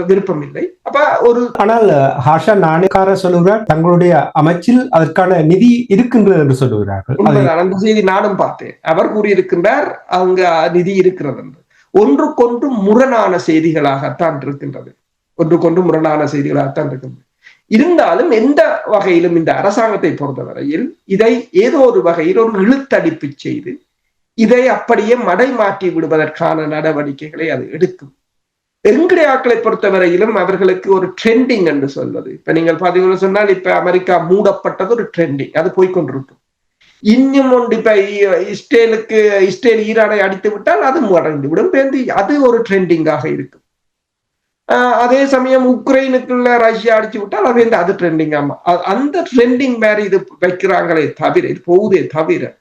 விருப்பம் இல்லை. அப்ப ஒரு ஆனால் ஹாஷா நாணயக்கார சொல்லுகிறார், தங்களுடைய அமைச்சில் அதற்கான நிதி இருக்கின்றது என்று சொல்லுகிறார்கள். அந்த செய்தி நானும் பார்த்தேன். அவர் கூறியிருக்கின்றார் அங்க நிதி இருக்கிறது என்று. ஒன்றுக்கொன்று முரணான செய்திகளாகத்தான் இருக்கின்றது. ஒன்றுக்கொன்று முரணான செய்திகளாகத்தான் இருக்கின்றது. இருந்தாலும் எந்த வகையிலும் இந்த அரசாங்கத்தை பொறுத்தவரையில் இதை ஏதோ ஒரு வகையில் ஒரு இழுத்தடிப்பு செய்து இதை அப்படியே மடை மாற்றி விடுவதற்கான நடவடிக்கைகளை அது எடுக்கும். எங்களுடைய ஆட்களை பொறுத்தவரையிலும் அவர்களுக்கு ஒரு ட்ரெண்டிங் என்று சொல்வது, இப்ப நீங்கள் பாத்தீங்கன்னா சொன்னால் இப்ப அமெரிக்கா மூடப்பட்டது ஒரு ட்ரெண்டிங், அது போய்கொண்டிருக்கும். இன்னும் ஒன்று இப்ப இஸ்ரேல் ஈரானை அடித்து விட்டால் அது அடைந்து விடும், அது ஒரு ட்ரெண்டிங்காக இருக்கும். அதே சமயம் உக்ரைனுக்குள்ள ரஷ்யா அடிச்சு விட்டால் அது ட்ரெண்டிங். ஆமா, அந்த ட்ரெண்டிங் வேற இது வைக்கிறாங்களே தவிர, இது போகுதே தவிர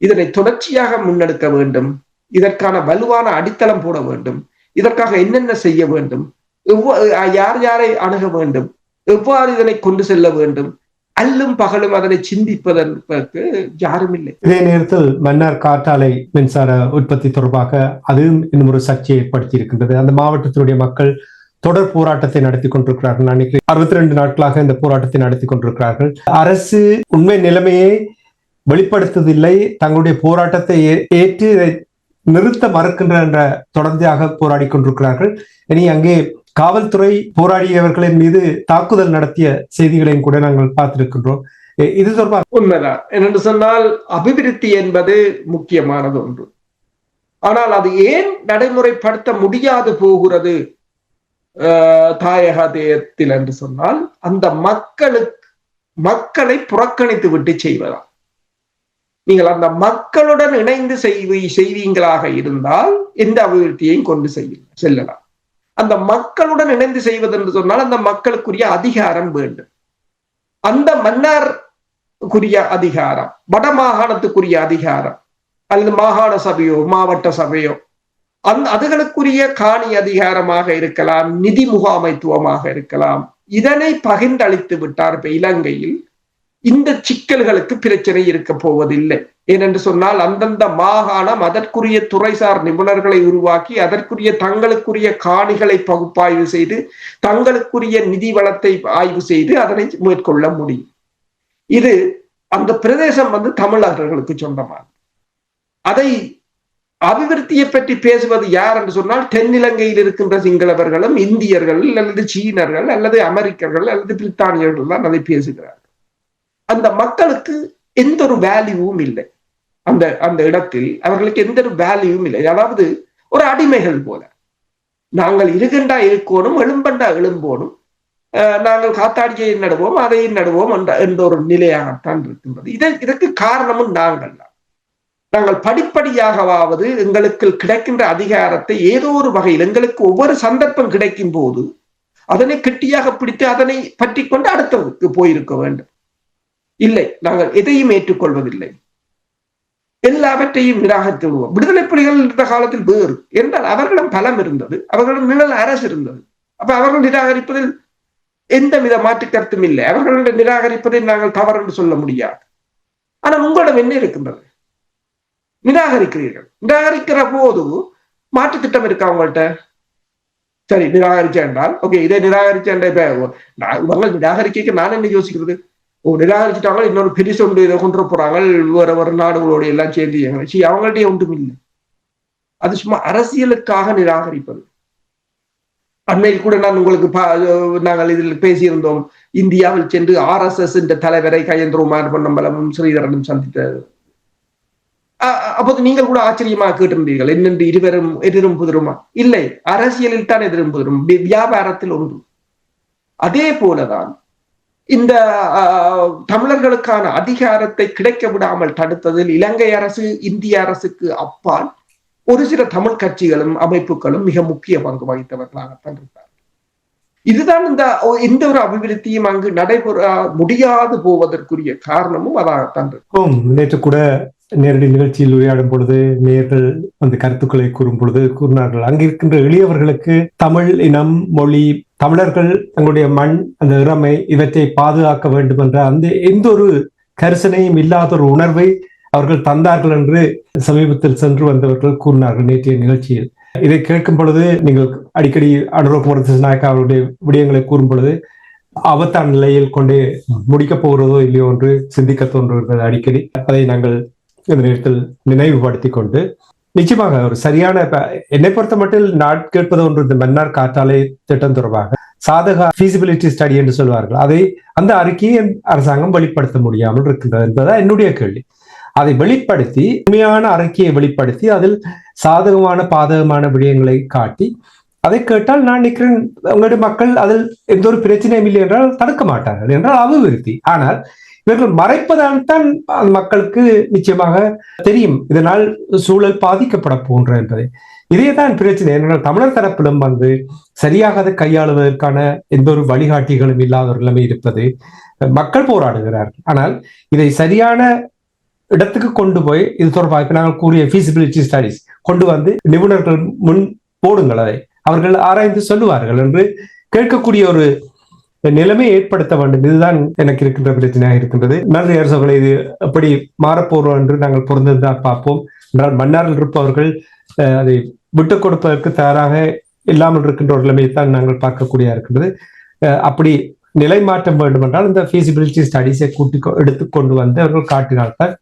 இதனை தொடர்ச்சியாக முன்னெடுக்க வேண்டும், இதற்கான வலுவான அடித்தளம் போட வேண்டும், இதற்காக என்னென்ன செய்ய வேண்டும், யார் யாரை அணுக வேண்டும், எவ்வாறு இதனை கொண்டு செல்ல வேண்டும், அல்லும் பகலும் அதனை சிந்திப்பதற்கு யாரும் இல்லை. இதே நேரத்தில் மன்னார் காற்றாலை மின்சார உற்பத்தி தொடர்பாக அதுவும் இன்னும் ஒரு சர்ச்சையை ஏற்படுத்தி இருக்கின்றது. அந்த மாவட்டத்தினுடைய மக்கள் தொடர் போராட்டத்தை நடத்தி கொண்டிருக்கிறார்கள். நான் 62 நாட்களாக இந்த போராட்டத்தை நடத்தி கொண்டிருக்கிறார்கள். அரசு உண்மை நிலைமையை வெளிப்படுத்துவதில்லை, தங்களுடைய போராட்டத்தை ஏற்று நிறுத்த மறுக்கின்ற என்ற தொடர்ச்சியாக போராடி கொண்டிருக்கிறார்கள். இனி அங்கே காவல்துறை போராடியவர்களின் மீது தாக்குதல் நடத்திய செய்திகளையும் கூட நாங்கள் பார்த்திருக்கின்றோம். இது தொடர்பாக உண்மைதான். என்னென்று சொன்னால் அபிவிருத்தி என்பது முக்கியமானது ஒன்று. ஆனால் அது ஏன் நடைமுறைப்படுத்த முடியாது போகிறது தாயகத்தில் என்று சொன்னால், அந்த மக்களை புறக்கணித்து விட்டு செய்வதா. நீங்கள் அந்த மக்களுடன் இணைந்து செய்வீங்களாக இருந்தால் எந்த அபிவிருத்தியையும் கொண்டு செல்லலாம். அந்த மக்களுடன் இணைந்து செய்வது என்று சொன்னால் அந்த மக்களுக்குரிய அதிகாரம் வேண்டும். அந்த மன்னாருக்குரிய அதிகாரம், வடமாகாணத்துக்குரிய அதிகாரம், அல்லது மாகாண சபையோ மாவட்ட சபையோ அதுகளுக்குரிய காணி அதிகாரமாக இருக்கலாம், நிதி முகாமைத்துவமாக இருக்கலாம், இதனை பகிர்ந்தளித்து விட்டார். இப்ப இலங்கையில் இந்த சிக்கல்களுக்கு பிரச்சனை இருக்க போவதில்லை. ஏனென்று சொன்னால் அந்தந்த மாகாணம் அதற்குரிய துறைசார் நிபுணர்களை உருவாக்கி அதற்குரிய தங்களுக்குரிய காணிகளை பகுப்பாய்வு செய்து தங்களுக்குரிய நிதி வளத்தை ஆய்வு செய்து அதனை மேற்கொள்ள முடியும். இது அந்த பிரதேசம் தமிழர்களுக்கு சொந்தமானது. அதை அபிவிருத்தியை பற்றி பேசுவது யார் என்று சொன்னால் தென்னிலங்கையில் இருக்கின்ற சிங்களவர்களும் இந்தியர்கள் அல்லது சீனர்கள் அல்லது அமெரிக்கர்கள் அல்லது பிரித்தானியர்கள் தான் அதை பேசுகிறார்கள். அந்த மக்களுக்கு எந்த ஒரு வேல்யூவும் இல்லை. அந்த இடத்தில் அவர்களுக்கு எந்த ஒரு வேல்யூவும் இல்லை. அதாவது ஒரு அடிமைகள் போல, நாங்கள் இருக்கின்றா இருக்கணும், எழும்பண்டா எழும்போனும், நாங்கள் காத்தாடியை நடுவோம் அதையும் நடுவோம் என்ற ஒரு நிலையாகத்தான் இருக்கின்றது. இதற்கு காரணமும் நாங்கள் படிப்படியாகவாவது எங்களுக்கு கிடைக்கின்ற அதிகாரத்தை ஏதோ ஒரு வகையில் எங்களுக்கு ஒவ்வொரு சந்தர்ப்பம் கிடைக்கும் போது அதனை கெட்டியாக பிடித்து அதனை பற்றி கொண்டு அடுத்ததுக்கு போயிருக்க வேண்டும். இல்லை, நாங்கள் எதையும் ஏற்றுக்கொள்வதில்லை, எல்லாவற்றையும் நிராகரித்து விடுவோம். விடுதலை புலிகள் இருந்த காலத்தில் வேறு என்றால் அவர்களிடம் பலம் இருந்தது, அவர்களிடம் நிழல் அரசு இருந்தது. அப்ப அவர்கள் நிராகரிப்பதில் எந்தவித மாற்று கருத்தும் இல்லை. அவர்களுடைய நிராகரிப்பதை நாங்கள் தவறு என்று சொல்ல முடியாது. ஆனால் உங்களிடம் என்ன இருக்கின்றது? நிராகரிக்கிறீர்கள். நிராகரிக்கிற போது மாற்று திட்டம் இருக்கா உங்கள்கிட்ட? சரி, நிராகரிச்சேன்றால் ஓகே, இதை நிராகரிச்சேன். இவங்க நிராகரிக்க நான் என்ன யோசிக்கிறது? நிராகரிச்சுட்டாங்க, இன்னொரு பெரிய ஒன்று இதை கொண்டு போறாங்க, வேற நாடுகளோட எல்லாம் சேர்ந்து அவங்கள்ட்ட ஒன்றும் இல்லை. அது சும்மா அரசியலுக்காக நிராகரிப்பது. அண்மையில் கூட நான் உங்களுக்கு நாங்கள் இதில் பேசியிருந்தோம், இந்தியாவில் சென்று RSS என்ற தலைவரை கஜேந்திரகுமார் பொன்னம்பலமும் ஸ்ரீதரனும் சந்தித்தது. அப்போது நீங்கள் கூட ஆச்சரியமாக கேட்டிருந்தீர்கள், என்னென்று எதிரும் புதிருமா? இல்லை, அரசியலில் தான் எதிரும் புதிரும், வியாபாரத்தில் ஒன்று. அதே போலதான் இந்த தமிழர்களுக்கான அதிகாரத்தை கிடைக்க விடாமல் தடுத்ததில் இலங்கை அரசு இந்திய அரசுக்கு அப்பால் ஒரு சில தமிழ் கட்சிகளும் அமைப்புகளும் மிக முக்கிய பங்கு வகித்தவர்களாகத்தான் இருந்தார். இதுதான் எந்த ஒரு அபிவிருத்தியும் அங்கு நடைபெற முடியாது போவதற்குரிய காரணமும் அதாகத்தான் இருக்கும். நேற்று கூட நேரடி நிகழ்ச்சியில் உரையாடும் பொழுது நேர்கள் அந்த கருத்துக்களை கூறும் பொழுது கூறினார்கள், அங்கிருக்கின்ற எளியவர்களுக்கு தமிழ் இனம், மொழி, தமிழர்கள் தங்களுடைய மண், அந்த இறமை இவற்றை பாதுகாக்க வேண்டும் என்ற அந்த எந்த ஒரு கரிசனையும் இல்லாத ஒரு உணர்வை அவர்கள் தந்தார்கள் என்று சமீபத்தில் சென்று வந்தவர்கள் கூறினார்கள் நேற்றைய நிகழ்ச்சியில். இதை கேட்கும் பொழுது நீங்கள் அடிக்கடி அனுரகுமார் திசாநாயக்கா அவருடைய விடயங்களை கூறும் பொழுது ஆபத்தான நிலையில் கொண்டே முடிக்கப் போகிறதோ இல்லையோ என்று சிந்திக்க தோன்றுகிறது அடிக்கடி. அதை நாங்கள் இந்த நேரத்தில் நினைவுபடுத்திக் கொண்டு நிச்சயமாக ஒரு சரியான என்னை பொறுத்த மட்டும் நான் கேட்பது ஒன்று, இந்த மன்னார் காற்றாலை திட்டம் தொடர்பாக சாதக feasibility ஸ்டடி என்று சொல்வார்கள், அதை அந்த அறிக்கையை அரசாங்கம் வெளிப்படுத்த முடியாமல் இருக்கின்றது என்பதுதான் என்னுடைய கேள்வி. அதை வெளிப்படுத்தி, உண்மையான அறிக்கையை வெளிப்படுத்தி, அதில் சாதகமான பாதகமான விடயங்களை காட்டி அதை கேட்டால் நான் நினைக்கிறேன் உங்களுடைய மக்கள் அதில் எந்த ஒரு பிரச்சனையும் இல்லை என்றால் தடுக்க மாட்டார்கள் என்றால் அபிவிருத்தி. ஆனால் இவர்கள் மறைப்பதால் தான் மக்களுக்கு நிச்சயமாக தெரியும் இதனால் சூழல் பாதிக்கப்பட போன்ற என்பதை. இதேதான் பிரச்சனை. ஏனென்றால் தமிழர் தரப்பிலும் சரியாக அதை கையாளுவதற்கான எந்த ஒரு வழிகாட்டிகளும் இல்லாத ஒரு நிலைமை இருப்பது. மக்கள் போராடுகிறார்கள், ஆனால் இதை சரியான இடத்துக்கு கொண்டு போய் இது தொடர்பாக நாங்கள் கூறிய feasibility ஸ்டடிஸ் கொண்டு வந்து நிபுணர்கள் முன் போடுங்கள், அதை அவர்கள் ஆராய்ந்து சொல்லுவார்கள் என்று கேட்கக்கூடிய ஒரு நிலைமை ஏற்படுத்த வேண்டும். இதுதான் எனக்கு இருக்கின்ற பிரச்சனையாக இருக்கின்றது. நன்றி அரசுகளை, இது எப்படி மாறப்போறோம் என்று நாங்கள் பொருந்தான் பார்ப்போம். என்றால் மன்னாரில் இருப்பவர்கள் அதை விட்டுக் கொடுப்பதற்கு தயாராக இல்லாமல் இருக்கின்ற ஒரு நிலைமையை தான் நாங்கள் பார்க்கக்கூடிய இருக்கின்றது. அப்படி நிலை மாற்றம் வேண்டும் என்றால் இந்த feasibility ஸ்டடிஸை எடுத்துக்கொண்டு வந்து அவர்கள் காட்டினால்தான்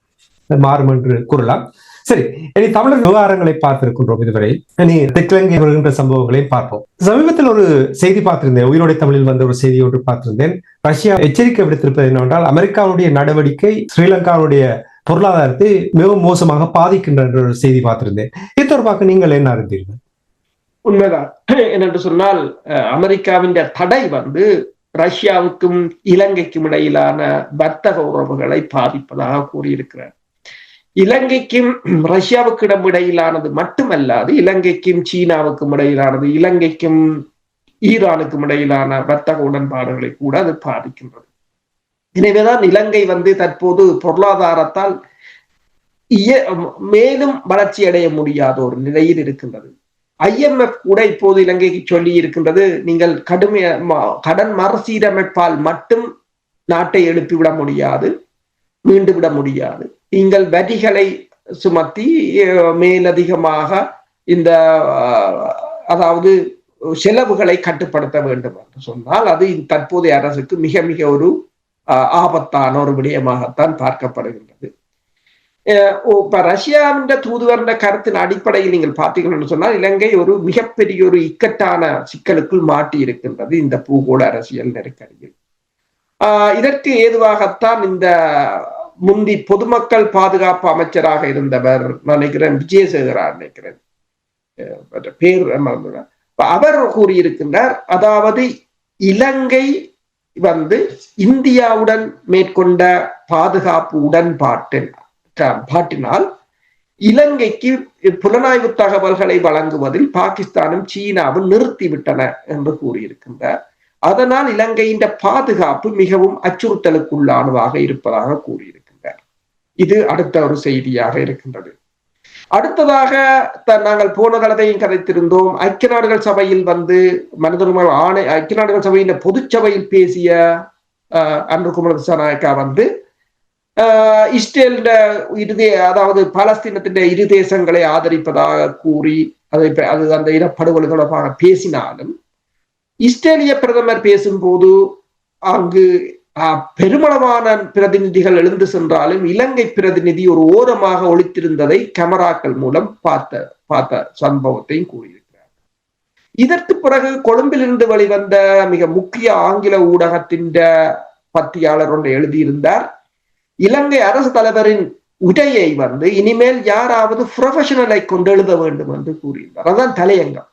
மாறும் என்று கூறலாம். சரி, இனி தமிழர் விவகாரங்களை பார்த்திருக்கின்றோம். இதுவரை இனி தெற்கிழங்கை வருகின்ற சம்பவங்களையும் பார்ப்போம். சமீபத்தில் ஒரு செய்தி பார்த்திருந்தேன், உயிரோடை தமிழில் வந்த ஒரு செய்தி ஒன்று பார்த்திருந்தேன். ரஷ்யா எச்சரிக்கை விடுத்திருப்பது என்னவென்றால் அமெரிக்காவுடைய நடவடிக்கை ஸ்ரீலங்காவுடைய பொருளாதாரத்தை மிகவும் மோசமாக பாதிக்கின்ற ஒரு செய்தி பார்த்திருந்தேன். இது தொடர்பாக நீங்கள் என்ன அறிந்தீர்கள்? உண்மைதான். என்னென்று சொன்னால் அமெரிக்காவின் தடை ரஷ்யாவுக்கும் இலங்கைக்கும் இடையிலான வர்த்தக உறவுகளை பாதிப்பதாக கூறியிருக்கிறார். இலங்கைக்கும் ரஷ்யாவுக்கும் இடையிலானது மட்டுமல்லாது இலங்கைக்கும் சீனாவுக்கும் இடையிலானது, இலங்கைக்கும் ஈரானுக்கும் இடையிலான வர்த்தக உடன்பாடுகளை கூட அது பாதிக்கின்றது. எனவேதான் இலங்கை தற்போது பொருளாதாரத்தால் மேலும் வளர்ச்சி அடைய முடியாத ஒரு நிலையில் இருக்கின்றது. IMF கூட இப்போது இலங்கைக்கு சொல்லி இருக்கின்றது, நீங்கள் கடன் மறுசீரமைப்பால் மட்டும் நாட்டை எழுப்பிவிட முடியாது, மீண்டு விட முடியாது. நீங்கள் வரிகளை சுமத்தி மேலதிகமாக இந்த அதாவது செலவுகளை கட்டுப்படுத்த வேண்டும் என்று சொன்னால் அது தற்போதைய அரசுக்கு மிக மிக ஒரு ஆபத்தான ஒரு விடயமாகத்தான் பார்க்கப்படுகின்றது. இப்ப ரஷ்யாவின் தூதுவரின் கருத்தின் அடிப்படையில் நீங்கள் பார்த்தீங்கன்னு சொன்னால் இலங்கை ஒரு மிகப்பெரிய ஒரு இக்கட்டான சிக்கலுக்குள் மாட்டி இருக்கின்றது இந்த பூகோள அரசியல் நெருக்கடியில். இதற்கு ஏதுவாகத்தான் இந்த முந்தி பொதுமக்கள் பாதுகாப்பு அமைச்சராக இருந்தவர், நினைக்கிறேன் விஜயசேகரா, நினைக்கிறேன் பேர் அவர் கூறியிருக்கின்றார், அதாவது இலங்கை இந்தியாவுடன் மேற்கொண்ட பாதுகாப்பு உடன்பாட்டினால் இலங்கைக்கு புலனாய்வு தகவல்களை வழங்குவதில் பாகிஸ்தானும் சீனாவும் நிறுத்திவிட்டன என்று கூறியிருக்கின்றார். அதனால் இலங்கையின் பாதுகாப்பு மிகவும் அச்சுறுத்தலுக்குள்ளானதாக இருப்பதாக கூறியிருக்கின்றார். இது அடுத்த ஒரு செய்தியாக இருக்கின்றது. அடுத்ததாக நாங்கள் போன தடவையும் கதைத்திருந்தோம், ஐக்கிய நாடுகள் சபையில் மனிதர்கள் ஐக்கிய நாடுகள் சபையின் பொதுச்சபையில் பேசிய அன்றுகுமார் திசாநாயக்கா இஸ்ரேல் அதாவது பாலஸ்தீனத்தின் இரு தேசங்களை ஆதரிப்பதாக கூறி அது அந்த இனப்படுகொலை தொடர்பாக பேசினாலும் இஸ்ரேலிய பிரதமர் பேசும்போது அங்கு பெருமளவான பிரதிநிதிகள் எழுந்து சென்றாலும் இலங்கை பிரதிநிதி ஒரு ஓரமாக ஒளித்திருந்ததை கேமராக்கள் மூலம் பார்த்த சம்பவத்தையும் கூறியிருக்கிறார். இதற்கு பிறகு கொழும்பிலிருந்து வெளிவந்த மிக முக்கிய ஆங்கில ஊடகத்தின் பத்தியாளர் ஒன்றை எழுதியிருந்தார், இலங்கை அரசு தலைவரின் உரையை இனிமேல் யாராவது ப்ரொஃபஷனலை கொண்டு எழுத வேண்டும் என்று கூறியிருந்தார். அதுதான் தலையங்கம்.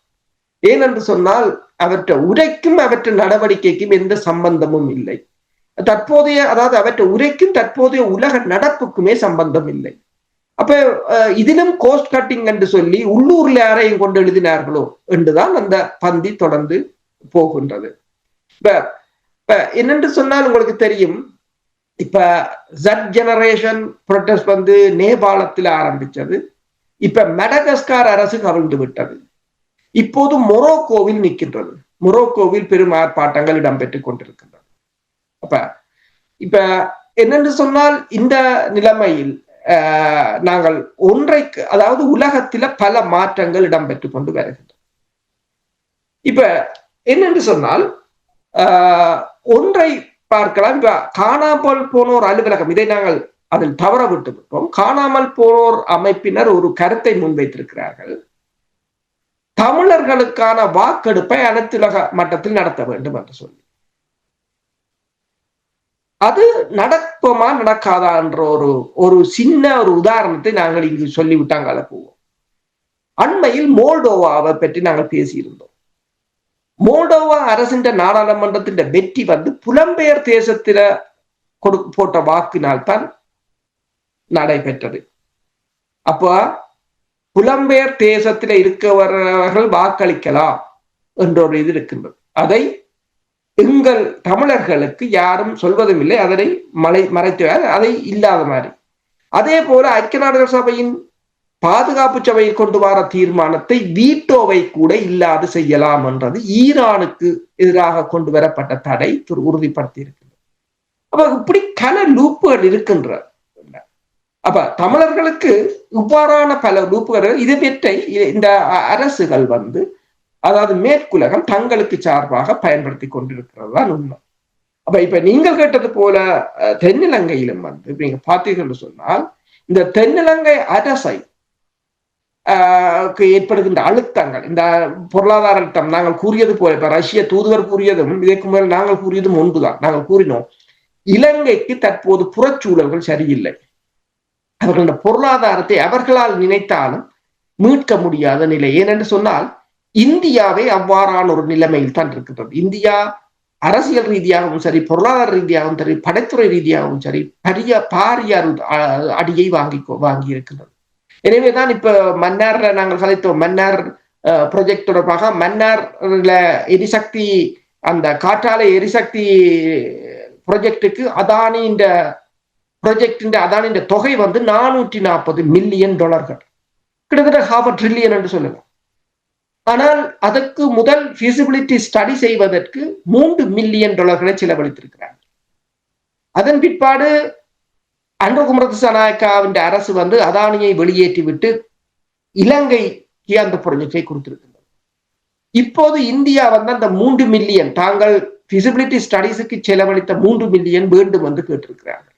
ஏனென்று சொன்னால் அவற்றை உரைக்கும் அவற்றை நடவடிக்கைக்கும் எந்த சம்பந்தமும் இல்லை. அதாவது அவற்றை உரைக்கும் தற்போதைய உலக நடப்புக்குமே சம்பந்தம் இல்லை. அப்ப இதிலும் கோஸ்ட் கட்டிங் என்று சொல்லி உள்ளூர்ல யாரையும் கொண்டு எழுதினார்களோ என்றுதான் அந்த பந்தி தொடர்ந்து போகின்றது. இப்ப என்னென்று சொன்னால் உங்களுக்கு தெரியும், இப்ப Z ஜெனரேஷன் புரொட்டஸ்ட் நேபாளத்தில் ஆரம்பிச்சது, இப்ப மடகஸ்கார் அரசு கவிழ்ந்து விட்டது, இப்போது மொரோக்கோவில் நிற்கின்றது. மொரோக்கோவில் பெரும் ஆர்ப்பாட்டங்கள் இடம்பெற்றுக் கொண்டிருக்கின்றன. இப்ப என்னென்று சொன்னால் இந்த நிலைமையில் நாங்கள் அதாவது உலகத்தில பல மாற்றங்கள் இடம்பெற்றுக் கொண்டு வருகின்றன. இப்ப என்னென்று சொன்னால் ஒன்றை பார்க்கலாம். இப்ப காணாமல் போன ஒரு அலுவலகம், இதை நாங்கள் அதில் தவற விட்டு விட்டோம். காணாமல் போனோர் அமைப்பினர் ஒரு கருத்தை முன்வைத்திருக்கிறார்கள். தமிழர்களுக்கான வாக்கெடுப்பை அனைத்துலக மட்டத்தில் நடத்த வேண்டும் என்று சொல்லி, அது நடக்குமா நடக்காதா என்ற ஒரு சின்ன ஒரு உதாரணத்தை நாங்கள் இங்கு சொல்லிவிட்டாங்க போவோம். அண்மையில் மோல்டோவாவை பற்றி நாங்கள் பேசியிருந்தோம். மோல்டோவா அரசின் நாடாளுமன்றத்தின் வெற்றி வந்து புலம்பெயர் தேசத்தில போட்ட வாக்கினால் தான் நடைபெற்றது. அப்ப புலம்பெயர் தேசத்தில் இருக்கவர்கள் வாக்களிக்கலாம் என்ற ஒரு இது இருக்கின்றது. அதை எங்கள் தமிழர்களுக்கு யாரும் சொல்வதும் இல்லை, அதனை மறைத்து அதை இல்லாத மாதிரி. அதே போல ஐக்கிய நாடுகள் சபையின் பாதுகாப்பு சபையில் கொண்டு வர தீர்மானத்தை வீட்டோவை கூட இல்லாது செய்யலாம் என்றது ஈரானுக்கு எதிராக கொண்டு வரப்பட்ட தடை உறுதிப்படுத்தி இருக்கின்றது. அப்ப இப்படி கன லூப்புகள் இருக்கின்ற. அப்ப தமிழர்களுக்கு இவ்வாறான பல லூப்புகள் இதை இந்த அரசுகள் வந்து, அதாவது மேற்குலகம் தங்களுக்கு சார்பாக பயன்படுத்தி கொண்டிருக்கிறது தான் உண்மை. அப்ப இப்ப நீங்கள் கேட்டது போல தென்னிலங்கையிலும் வந்து நீங்க பார்த்தீர்கள் சொன்னால், இந்த தென்னிலங்கை அரசை ஏற்படுகின்ற அழுத்தங்கள், இந்த பொருளாதார அழுத்தம், நாங்கள் கூறியது போல இப்ப ரஷ்ய தூதுவர் கூறியதும் இதற்கு மேல் நாங்கள் கூறியதும் ஒன்றுதான். நாங்கள் கூறினோம், இலங்கைக்கு தற்போது புறச்சூழல்கள் சரியில்லை. அவர்களோட பொருளாதாரத்தை அவர்களால் நினைத்தாலும் மீட்க முடியாத நிலை. ஏனென்று சொன்னால் இந்தியாவை அவ்வாறான ஒரு நிலைமையில் தான் இருக்கின்றது. இந்தியா அரசியல் ரீதியாகவும் சரி, பொருளாதார ரீதியாகவும் சரி, படைத்துறை ரீதியாகவும் சரி, பாரிய அடியை வாங்கி இருக்கின்றது. எனவேதான் இப்ப மன்னார்ல நாங்கள் கதைத்தோம், மன்னார் ப்ராஜெக்ட் தொடர்பாக மன்னார்ல எரிசக்தி, அந்த காற்றாலை எரிசக்தி ப்ராஜெக்டுக்கு அதானியின் தொகை வந்து $440 மில்லியன், கிட்டத்தட்ட $500 பில்லியன் என்று சொல்லலாம். ஆனால் அதற்கு முதல் feasibility ஸ்டடி செய்வதற்கு $3 மில்லியன் செலவழித்திருக்கிறார். அதன் பிற்பாடு அனுர திசாநாயக்காவின் அரசு வந்து அதானியை வெளியேற்றி விட்டு இலங்கைக்கு அந்த ப்ராஜெக்டை கொடுத்திருக்கிறது. இப்போது இந்தியா வந்து அந்த 3 மில்லியன், தாங்கள் feasibility ஸ்டடிஸுக்கு செலவழித்த 3 மில்லியன் வேண்டும் என்று கேட்டிருக்கிறார்கள்.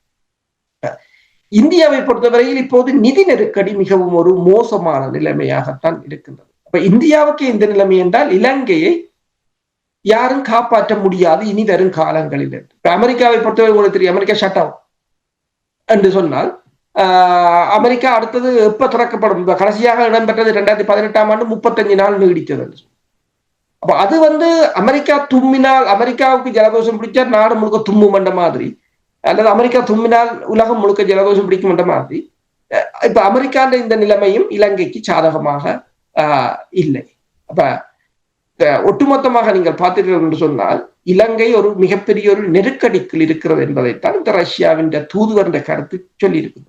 இந்தியாவை பொறுத்தவரையில் இப்போது நிதி நெருக்கடி மிகவும் ஒரு மோசமான நிலைமையாகத்தான் இருக்கின்றது. அப்ப இந்தியாவுக்கு இந்த நிலைமை என்றால் இலங்கையை யாரும் காப்பாற்ற முடியாது இனி வரும் காலங்களில். இப்ப அமெரிக்காவை பொறுத்தவரை உங்களுக்கு தெரியும், அமெரிக்கா ஷட் டவுன் என்று சொன்னால் அமெரிக்கா அடுத்தது எப்ப திறக்கப்படும்? கடைசியாக இடம்பெற்றது 2018ஆம் ஆண்டு 35 நாள் நீடித்தது. அப்ப அது வந்து அமெரிக்கா தும்மினால், அமெரிக்காவுக்கு ஜலதோஷம் பிடிச்சா நாடு முழுக்க தும்மும் என்ற மாதிரி, அல்லது அமெரிக்கா தும்மினால் உலகம் முழுக்க ஜலதோஷம் பிடிக்கும் என்ற மாதிரி, இப்ப அமெரிக்காண்ட இந்த நிலைமையும் இலங்கைக்கு சாதகமாக இல்லை. அப்ப ஒட்டுமொத்தமாக நீங்கள் பார்த்தீர்கள் என்று சொன்னால் இலங்கை ஒரு மிகப்பெரிய ஒரு நெருக்கடிக்குள் இருக்கிறது என்பதைத்தான் இந்த ரஷ்யாவின் தூதுவர் என்ற கருத்து சொல்லி இருக்குது.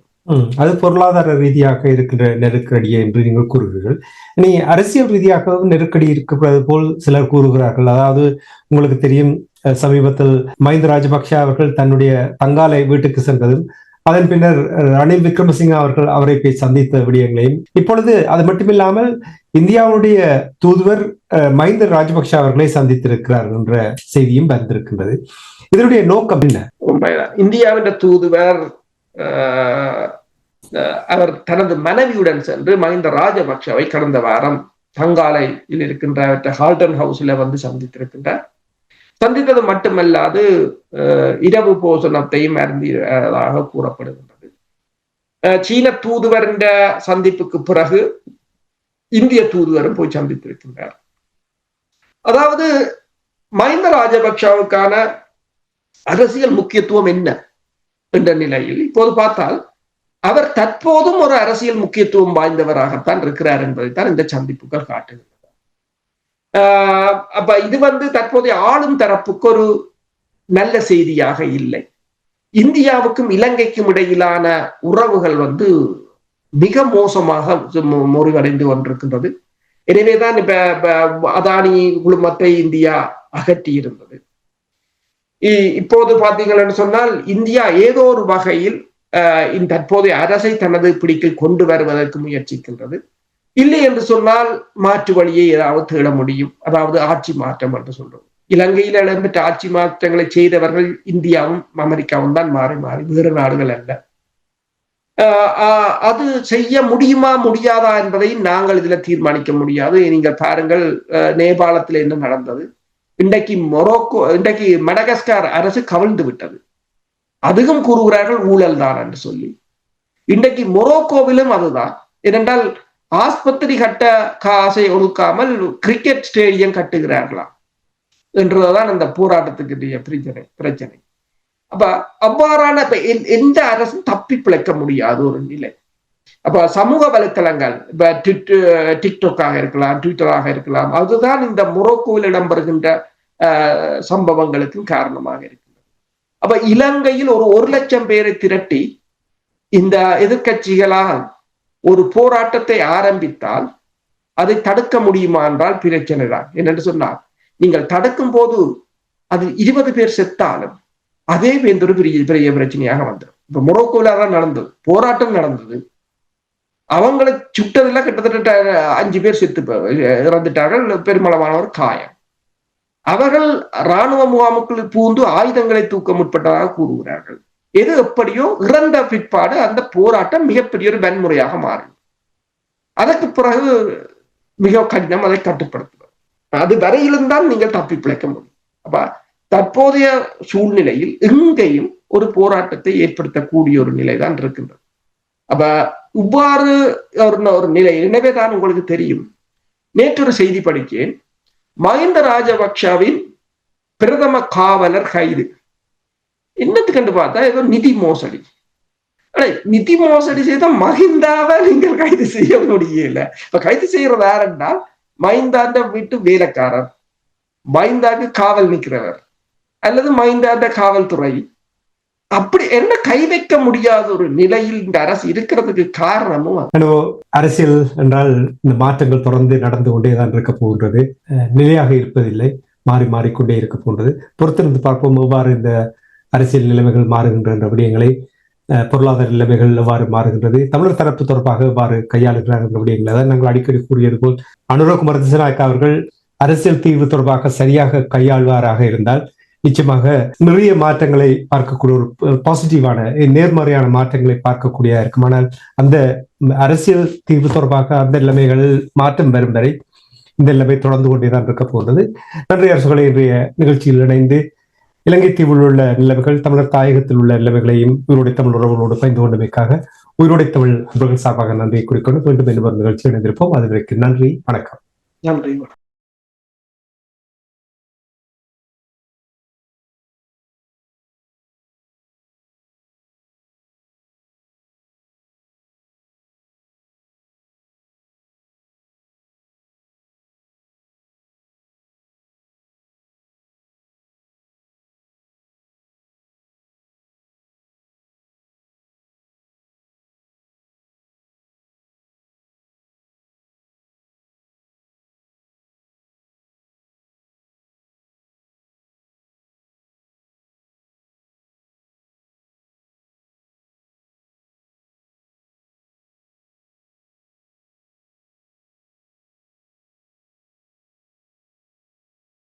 அது பொருளாதார ரீதியாக இருக்கின்ற நெருக்கடியை என்று நீங்கள் கூறுகிறீர்கள். இனி அரசியல் ரீதியாகவும் நெருக்கடி இருக்கிறது போல் சிலர் கூறுகிறார்கள். அதாவது உங்களுக்கு தெரியும், சமீபத்தில் மஹிந்த ராஜபக்ஷ அவர்கள் தன்னுடைய தங்காலை வீட்டுக்கு சென்றதும், அதன் பின்னர் ரணில் விக்ரமசிங்க அவர்கள் அவரை போய் சந்தித்த விடயங்களையும், இப்பொழுது அது மட்டுமில்லாமல் இந்தியாவுடைய தூதுவர் மஹிந்த ராஜபக்ஷ அவர்களை சந்தித்திருக்கிறார் என்ற செய்தியும் வந்திருக்கின்றது. இதனுடைய நோக்கம் என்ன? உண்மைதான். இந்தியாவின் தூதுவர் அவர் தனது மனைவியுடன் சென்று மஹிந்த ராஜபக்ஷவை கடந்த வாரம் தங்காலையில் இருக்கின்ற ஹால்டன் ஹவுஸ்ல வந்து சந்தித்திருக்கின்றார். சந்தித்தது மட்டுமல்லாது இரவு போசனத்தையும் அருந்தியதாக கூறப்படுகின்றது. சீன தூதுவரின் சந்திப்புக்கு பிறகு இந்திய தூதுவரும் போய் சந்தித்திருக்கின்றார். அதாவது மஹிந்த ராஜபக்ஷவுக்கான அரசியல் முக்கியத்துவம் என்ன என்ற நிலையில் இப்போது பார்த்தால் அவர் தற்போதும் ஒரு அரசியல் முக்கியத்துவம் வாய்ந்தவராகத்தான் இருக்கிறார் என்பதைத்தான் இந்த சந்திப்புகள் காட்டுகின்றன. அப்ப இது வந்து தற்போதைய ஆளும் தரப்புக்கு ஒரு நல்ல செய்தியாக இல்லை. இந்தியாவுக்கும் இலங்கைக்கும் இடையிலான உறவுகள் வந்து மிக மோசமாக முறிவடைந்து கொண்டிருக்கின்றது. எனவேதான் இப்ப அதானி குழுமத்தை இந்தியா அகற்றி இருந்தது. இப்போது பார்த்தீங்கன்னு சொன்னால் இந்தியா ஏதோ ஒரு வகையில் இந்த தற்போதைய அரசை தனது பிடிக்கில் கொண்டு வருவதற்கு முயற்சிக்கின்றது. இல்லை என்று சொன்னால் மாற்று வழியை ஏதாவது தேட முடியும். அதாவது ஆட்சி மாற்றம் என்று சொல்றோம். இலங்கையில் இடம்பெற்ற ஆட்சி மாற்றங்களை செய்தவர்கள் இந்தியாவும் அமெரிக்காவும் தான், மாறி மாறி வேறு நாடுகள் அல்ல. அது செய்ய முடியுமா முடியாதா என்பதை நாங்கள் இதுல தீர்மானிக்க முடியாது. நீங்கள் பாருங்கள், நேபாளத்தில் என்ன நடந்தது, இன்றைக்கு மடகஸ்கார் அரசு கவிழ்ந்து விட்டது. அதுவும் கூறுகிறார்கள் ஊழல் தான் என்று சொல்லி. இன்றைக்கு மொரோக்கோவிலும் அதுதான். ஏனென்றால் ஆஸ்பத்திரி கட்ட காசை ஒதுக்காமல் கிரிக்கெட் ஸ்டேடியம் கட்டுகிறார்களா என்றுதான் அந்த போராட்டத்துக்கு பிரச்சனை. அப்ப அவ்வாறான எந்த அரசும் தப்பி பிழைக்க முடியாத ஒரு நிலை. அப்ப சமூக வலைத்தளங்கள், டிக்டாக்காக இருக்கலாம், ட்விட்டராக இருக்கலாம், அதுதான் இந்த மொரோக்கோவில் இடம்பெறுகின்ற சம்பவங்களுக்கும் காரணமாக இருக்கின்றது. அப்ப இலங்கையில் ஒரு 1,00,000 பேரை திரட்டி இந்த எதிர்கட்சிகளால் ஒரு போராட்டத்தை ஆரம்பித்தால் அதை தடுக்க முடியுமா என்றால் பிரச்சனை தான். என்னென்று சொன்னால், நீங்கள் தடுக்கும் போது அது 20 பேர் செத்தாலும் அதே ஒரு பெரிய பிரச்சனையாக வந்துடும். இப்ப மொரோக்கோவில் தான் நடந்தது, போராட்டம் நடந்தது, அவங்களை சுட்டதெல்லாம் கிட்டத்தட்ட 5 பேர் செத்து இறந்துட்டார்கள், பெருமளவானவர் காயம். அவர்கள் இராணுவ முகாமுக்குள் பூந்து ஆயுதங்களை தூக்க முற்பட்டதாக கூறுகிறார்கள். எது எப்படியோ இறந்த பிற்பாடு அந்த போராட்டம் மிகப்பெரிய ஒரு வன்முறையாக மாறும். அதற்கு பிறகு மிக கடினம் அதை கட்டுப்படுத்துவது. அது வரையிலும் தான் நீங்கள் தப்பி பிழைக்க முடியும். அப்ப தற்போதைய சூழ்நிலையில் எங்கேயும் ஒரு போராட்டத்தை ஏற்படுத்தக்கூடிய ஒரு நிலைதான் இருக்கின்றது. அப்ப இவ்வாறு ஒரு நிலை. எனவே தான் உங்களுக்கு தெரியும், நேற்று ஒரு செய்தி படித்தேன், மஹிந்த ராஜபக்ஷவின் பிரதம காவலர் கைது. என்னத்துக்கு கண்டு பார்த்தா ஏதோ நிதி மோசடி. நிதி மோசடி செய்த மஹிந்தாவை நீங்கள் கைது செய்ய முடியல. இப்ப கைது செய்யறது யாருன்னா மஹிந்தாண்ட வீட்டு வேலைக்காரர், மஹிந்தாக்கு காவல் நிற்கிறவர், அல்லது மஹிந்தாண்ட காவல்துறை. அப்படி என்ன கை வைக்க முடியாத ஒரு நிலையில் இந்த அரசு இருக்கிறதுக்கு காரணமும் அரசியல் என்றால் இந்த மாற்றங்கள் தொடர்ந்து நடந்து கொண்டேதான் இருக்க போகின்றது, நிலையாக இருப்பதில்லை, மாறி மாறிக்கொண்டே இருக்க போன்றது. பொறுத்திருந்து பார்ப்போம் எவ்வாறு இந்த அரசியல் நிலைமைகள் மாறுகின்ற விடயங்களை, பொருளாதார நிலைமைகள் எவ்வாறு மாறுகின்றது, தமிழர் தரப்பு தொடர்பாக எவ்வாறு கையாளுகிறார்கள் விடயங்களை. அதாவது நாங்கள் அடிக்கடி கூறியது போல் அனுரகுமார் திசாநாயக்கா அவர்கள் அரசியல் தீர்வு தொடர்பாக சரியாக கையாள்வாராக இருந்தால் நிச்சயமாக நிறைய மாற்றங்களை பார்க்கக்கூடிய ஒரு பாசிட்டிவான நேர்மறையான மாற்றங்களை பார்க்கக்கூடிய இருக்கும். ஆனால் அந்த அரசியல் தீர்வு தொடர்பாக அந்த நிலைமைகள் மாற்றம் வரும் வரை இந்த நிலைமை தொடர்ந்து கொண்டேதான் இருக்க போகிறது. நன்றி அரசுகளை இன்றைய நிகழ்ச்சியில் இணைந்து இலங்கை தீவில் உள்ள நிலைமைகள், தமிழர் தாயகத்தில் உள்ள நிலைமைகளையும் உயிரோடை தமிழ் உறவுகளோடு பகிர்ந்து கொண்டமைக்காக உயிரோடை தமிழ் நண்பர்கள் சார்பாக நன்றியை குறிக்கொண்டு மீண்டும் ஒரு நிகழ்ச்சி இணைந்திருப்போம். அதுவரைக்கு நன்றி, வணக்கம். நன்றி.